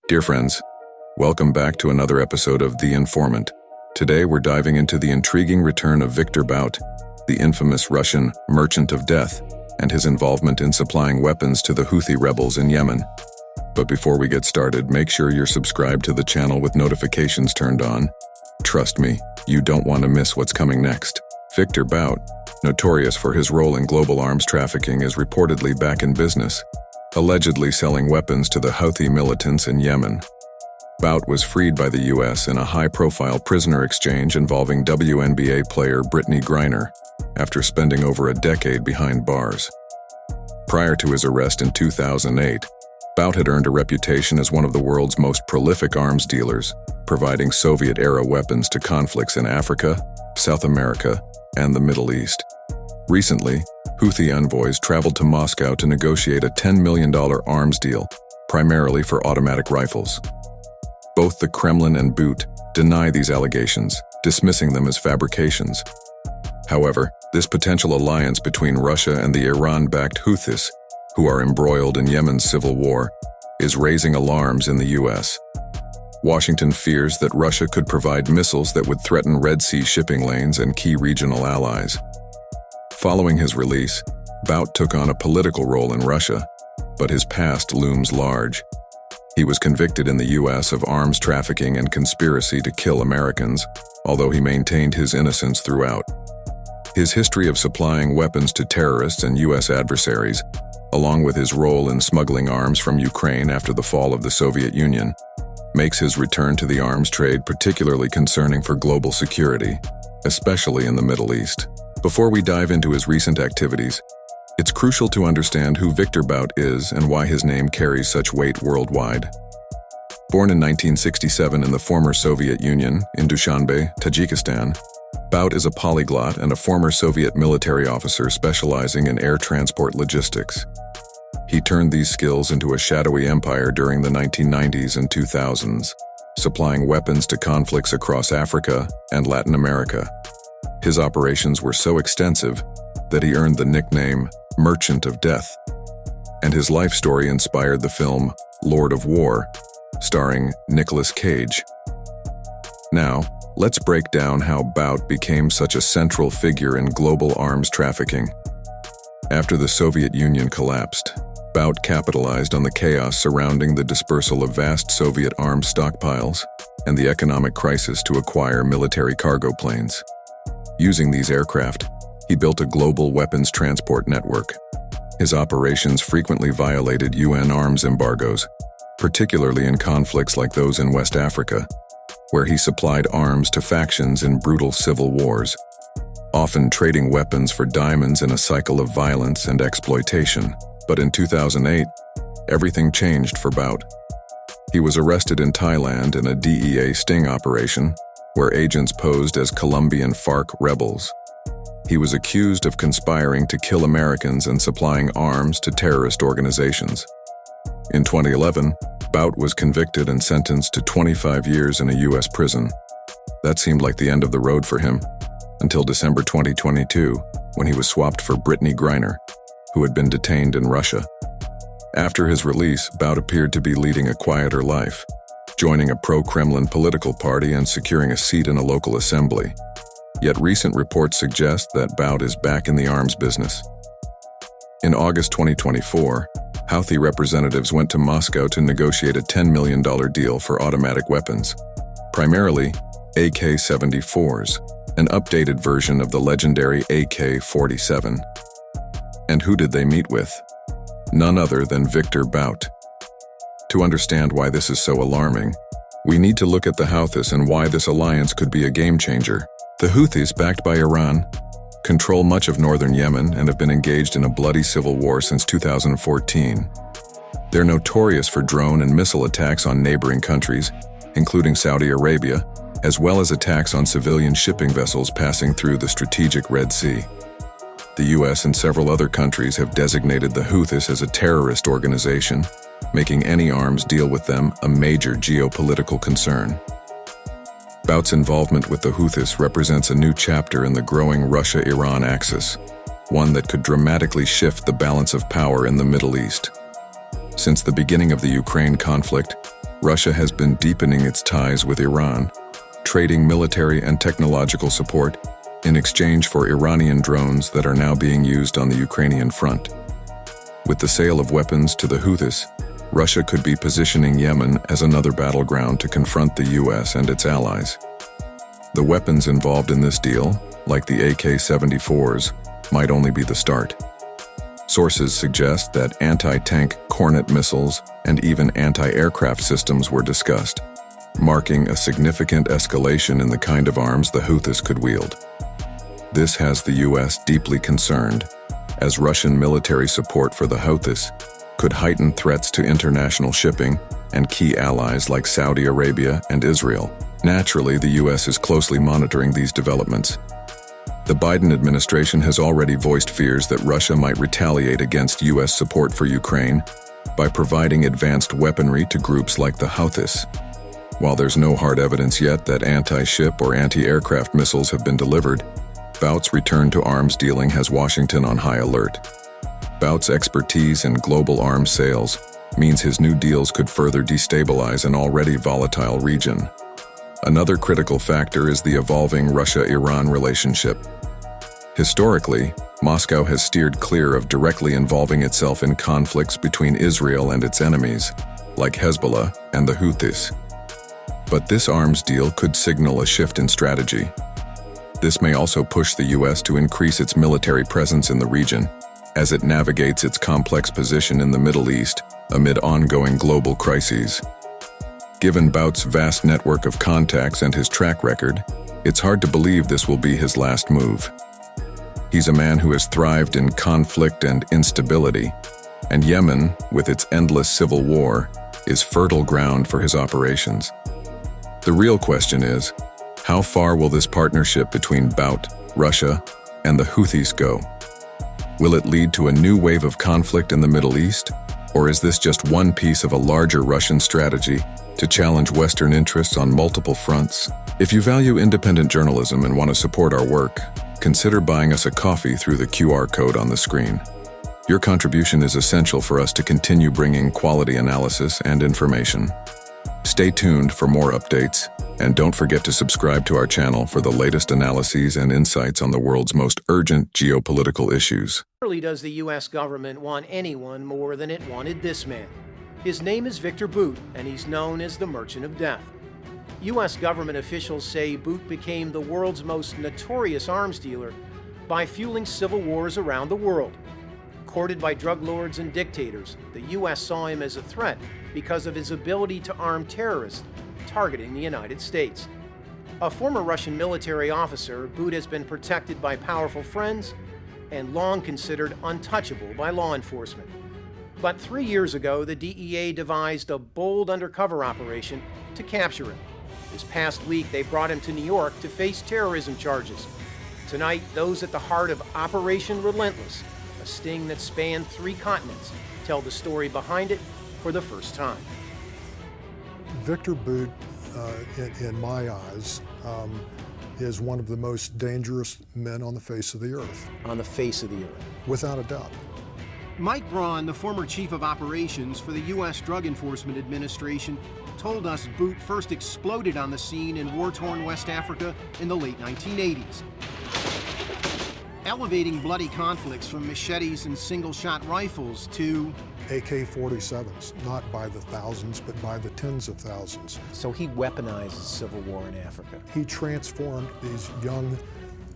Dear friends, welcome back to another episode of The Informant. Today we're diving into the intriguing return of Viktor Bout, the infamous Russian merchant of death, and his involvement in supplying weapons to the Houthi rebels in Yemen. But before we get started, make sure you're subscribed to the channel with notifications turned on. Trust me, you don't want to miss what's coming next. Viktor Bout, notorious for his role in global arms trafficking, is reportedly back in business, allegedly selling weapons to the Houthi militants in Yemen. Bout was freed by the U.S. in a high-profile prisoner exchange involving WNBA player Brittany Griner, after spending over a decade behind bars. Prior to his arrest in 2008, Bout had earned a reputation as one of the world's most prolific arms dealers, providing Soviet-era weapons to conflicts in Africa, South America, and the Middle East. Recently, Houthi envoys traveled to Moscow to negotiate a $10 million arms deal, primarily for automatic rifles. Both the Kremlin and Bout deny these allegations, dismissing them as fabrications. However, this potential alliance between Russia and the Iran-backed Houthis, who are embroiled in Yemen's civil war, is raising alarms in the U.S. Washington fears that Russia could provide missiles that would threaten Red Sea shipping lanes and key regional allies. Following his release, Bout took on a political role in Russia, but his past looms large. He was convicted in the U.S. of arms trafficking and conspiracy to kill Americans, although he maintained his innocence throughout. His history of supplying weapons to terrorists and U.S. adversaries, along with his role in smuggling arms from Ukraine after the fall of the Soviet Union, makes his return to the arms trade particularly concerning for global security, especially in the Middle East. Before we dive into his recent activities, it's crucial to understand who Viktor Bout is and why his name carries such weight worldwide. Born in 1967 in the former Soviet Union, in Dushanbe, Tajikistan, Bout is a polyglot and a former Soviet military officer specializing in air transport logistics. He turned these skills into a shadowy empire during the 1990s and 2000s, supplying weapons to conflicts across Africa and Latin America. His operations were so extensive that he earned the nickname Merchant of Death, and his life story inspired the film Lord of War, starring Nicolas Cage. Now, let's break down how Bout became such a central figure in global arms trafficking. After the Soviet Union collapsed, Bout capitalized on the chaos surrounding the dispersal of vast Soviet arms stockpiles and the economic crisis to acquire military cargo planes. Using these aircraft, he built a global weapons transport network. His operations frequently violated UN arms embargoes, particularly in conflicts like those in West Africa, where he supplied arms to factions in brutal civil wars, often trading weapons for diamonds in a cycle of violence and exploitation. But in 2008, everything changed for Bout. He was arrested in Thailand in a DEA sting operation, where agents posed as Colombian FARC rebels. He was accused of conspiring to kill Americans and supplying arms to terrorist organizations. In 2011, Bout was convicted and sentenced to 25 years in a U.S. prison. That seemed like the end of the road for him, until December 2022, when he was swapped for Brittany Griner, who had been detained in Russia. After his release, Bout appeared to be leading a quieter life, joining a pro-Kremlin political party and securing a seat in a local assembly. Yet recent reports suggest that Bout is back in the arms business. In August 2024, Houthi representatives went to Moscow to negotiate a $10 million deal for automatic weapons, primarily AK-74s, an updated version of the legendary AK-47. And who did they meet with? None other than Viktor Bout. To understand why this is so alarming, we need to look at the Houthis and why this alliance could be a game-changer. The Houthis, backed by Iran, control much of northern Yemen and have been engaged in a bloody civil war since 2014. They're notorious for drone and missile attacks on neighboring countries, including Saudi Arabia, as well as attacks on civilian shipping vessels passing through the strategic Red Sea. The U.S. and several other countries have designated the Houthis as a terrorist organization, making any arms deal with them a major geopolitical concern. Bout's involvement with the Houthis represents a new chapter in the growing Russia-Iran axis, one that could dramatically shift the balance of power in the Middle East. Since the beginning of the Ukraine conflict, Russia has been deepening its ties with Iran, trading military and technological support in exchange for Iranian drones that are now being used on the Ukrainian front. With the sale of weapons to the Houthis, Russia could be positioning Yemen as another battleground to confront the US and its allies. The weapons involved in this deal, like the AK-74s, might only be the start. Sources suggest that anti-tank Cornet missiles and even anti-aircraft systems were discussed, marking a significant escalation in the kind of arms the Houthis could wield. This has the US deeply concerned, as Russian military support for the Houthis could heighten threats to international shipping and key allies like Saudi Arabia and Israel. Naturally, the US is closely monitoring these developments. The Biden administration has already voiced fears that Russia might retaliate against US support for Ukraine by providing advanced weaponry to groups like the Houthis. While there's no hard evidence yet that anti-ship or anti-aircraft missiles have been delivered, Bout's return to arms dealing has Washington on high alert. Bout's expertise in global arms sales means his new deals could further destabilize an already volatile region. Another critical factor is the evolving Russia-Iran relationship. Historically, Moscow has steered clear of directly involving itself in conflicts between Israel and its enemies, like Hezbollah and the Houthis. But this arms deal could signal a shift in strategy. This may also push the US to increase its military presence in the region as it navigates its complex position in the Middle East amid ongoing global crises. Given Bout's vast network of contacts and his track record, it's hard to believe this will be his last move. He's a man who has thrived in conflict and instability, and Yemen, with its endless civil war, is fertile ground for his operations. The real question is, how far will this partnership between Bout, Russia, and the Houthis go? Will it lead to a new wave of conflict in the Middle East, or is this just one piece of a larger Russian strategy to challenge Western interests on multiple fronts? If you value independent journalism and want to support our work, consider buying us a coffee through the QR code on the screen. Your contribution is essential for us to continue bringing quality analysis and information. Stay tuned for more updates, and don't forget to subscribe to our channel for the latest analyses and insights on the world's most urgent geopolitical issues. Rarely does the U.S. government want anyone more than it wanted this man. His name is Victor Bout, and he's known as the Merchant of Death. U.S. government officials say Bout became the world's most notorious arms dealer by fueling civil wars around the world. Courted by drug lords and dictators, the U.S. saw him as a threat because of his ability to arm terrorists targeting the United States. A former Russian military officer, Bout has been protected by powerful friends and long considered untouchable by law enforcement. But 3 years ago, the DEA devised a bold undercover operation to capture him. This past week, they brought him to New York to face terrorism charges. Tonight, those at the heart of Operation Relentless, a sting that spanned 3 continents, tell the story behind it for the first time. Victor Bout, in my eyes, is one of the most dangerous men on the face of the earth. On the face of the earth. Without a doubt. Mike Braun, the former chief of operations for the U.S. Drug Enforcement Administration, told us Bout first exploded on the scene in war-torn West Africa in the late 1980s. Elevating bloody conflicts from machetes and single-shot rifles to AK-47s, not by the thousands, but by the tens of thousands. So he weaponized the civil war in Africa. He transformed these young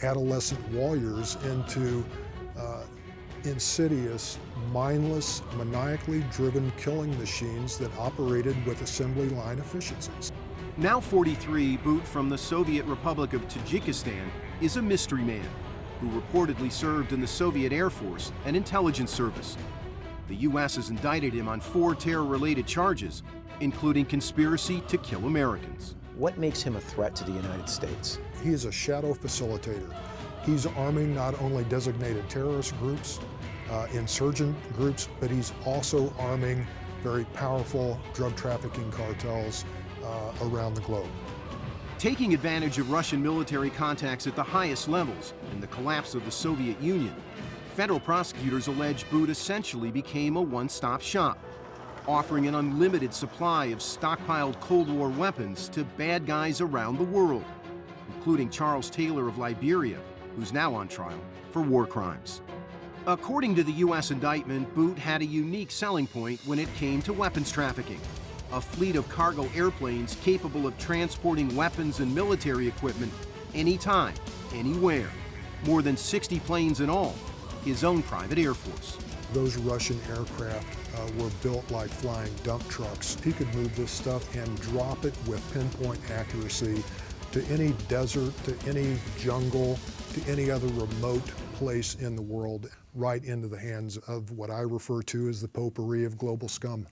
adolescent warriors into insidious, mindless, maniacally driven killing machines that operated with assembly line efficiencies. Now 43, Bout from the Soviet Republic of Tajikistan is a mystery man who reportedly served in the Soviet Air Force and Intelligence Service. The U.S. has indicted him on 4 terror-related charges, including conspiracy to kill Americans. What makes him a threat to the United States? He is a shadow facilitator. He's arming not only designated terrorist groups, insurgent groups, but he's also arming very powerful drug trafficking cartels around the globe. Taking advantage of Russian military contacts at the highest levels in the collapse of the Soviet Union, federal prosecutors allege Bout essentially became a one-stop shop. offering an unlimited supply of stockpiled Cold War weapons to bad guys around the world, including Charles Taylor of Liberia, who's now on trial for war crimes. According to the U.S. indictment, Bout had a unique selling point when it came to weapons trafficking. A fleet of cargo airplanes capable of transporting weapons and military equipment anytime, anywhere. More than 60 planes in all, his own private air force. Those Russian aircraft were built like flying dump trucks. He could move this stuff and drop it with pinpoint accuracy to any desert, to any jungle, to any other remote place in the world, right into the hands of what I refer to as the potpourri of global scum.